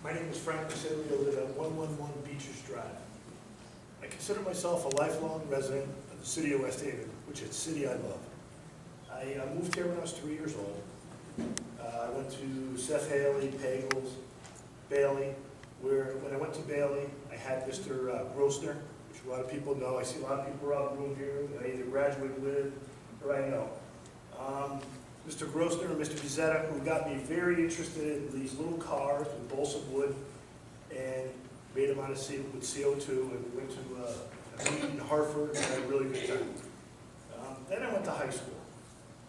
My name is Frank Basilio. I live at 111 Beaches Drive. I consider myself a lifelong resident of the city of West Haven, which is a city I love. I moved here when I was 3 years old. I went to Seth Haley, Pagels, Bailey, where when I went to Bailey, I had Mr. Grossner, which a lot of people know. I see a lot of people around the room here that I either graduated with or I know. Mr. Grossner and Mr. Gazetta, who got me very interested in these little cars with balsa wood and made them on with CO2, and we went to a meet in Hartford and had a really good time. Then I went to high school,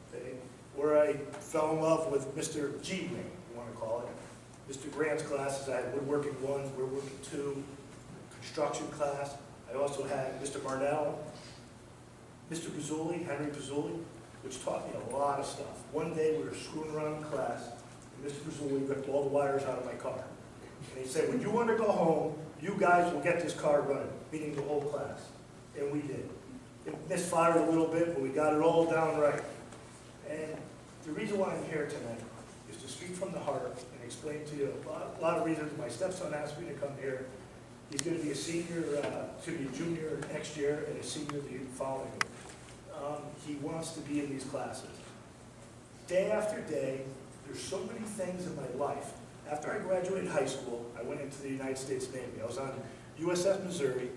okay, where I fell in love with Mr. G, you want to call it. Mr. Grant's classes, I had woodworking 1, woodworking 2, construction class. I also had Mr. Marnell, Mr. Pizzulli, Henry Pizzulli, which taught me a lot of stuff. One day we were screwing around in class, and Mr. Pizzulli ripped all the wires out of my car. And he said, when you want to go home, you guys will get this car running, meaning the whole class. And we did. It misfired a little bit, but we got it all down right. And the reason why I'm here tonight is to speak from the heart and explain to you a lot of reasons. My stepson asked me to come here. He's going to be a senior, to be a junior next year and a senior the following year. He wants to be in these classes. Day after day, there's so many things in my life. After I graduated high school, I went into the United States Navy. I was on USS Missouri,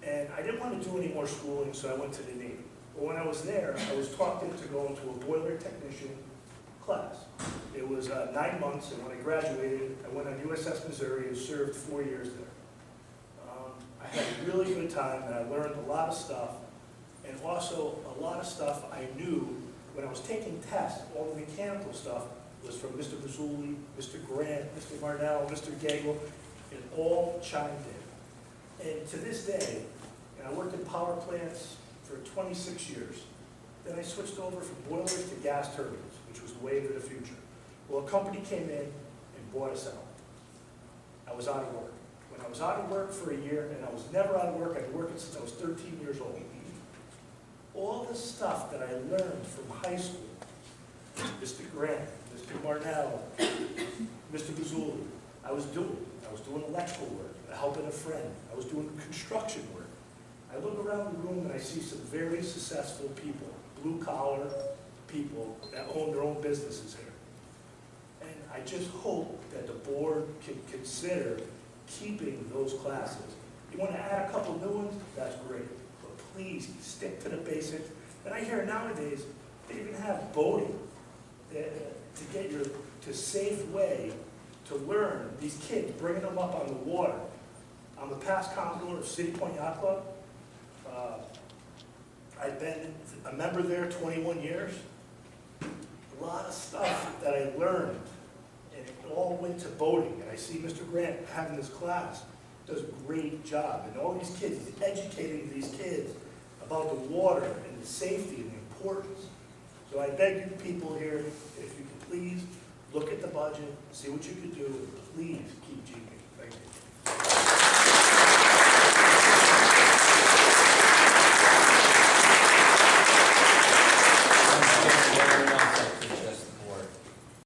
and I didn't want to do any more schooling, so I went to the Navy. But when I was there, I was talked into going to a boiler technician class. It was 9 months, and when I graduated, I went on USS Missouri and served 4 years there. I had a really good time, and I learned a lot of stuff. And also, a lot of stuff I knew when I was taking tests, all the mechanical stuff was from Mr. Pizzulli, Mr. Grant, Mr. Marnell, Mr. Gagel, and all chimed in. And to this day, and I worked in power plants for 26 years. Then I switched over from boilers to gas turbines, which was the wave of the future. Well, a company came in and bought us out. I was out of work. When I was out of work for a year, and I was never out of work, I'd been working since I was 13 years old. All the stuff that I learned from high school, Mr. Grant, Mr. Marnell, Mr. Pizzulli, I was doing electrical work, helping a friend. I was doing construction work. I look around the room and I see some very successful people, blue-collar people that own their own businesses here. And I just hope that the board can consider keeping those classes. You want to add a couple new ones? That's great. Please stick to the basics. And I hear nowadays they even have boating to get to safe way to learn these kids, bringing them up on the water. I'm a past Commodore of City Point Yacht Club. I've been a member there 21 years. A lot of stuff that I learned, and it all went to boating. And I see Mr. Grant having this class. Does a great job. And all these kids, he's educating these kids about the water and the safety and the importance. So I beg you people here, if you can please look at the budget, see what you can do, and please keep GP.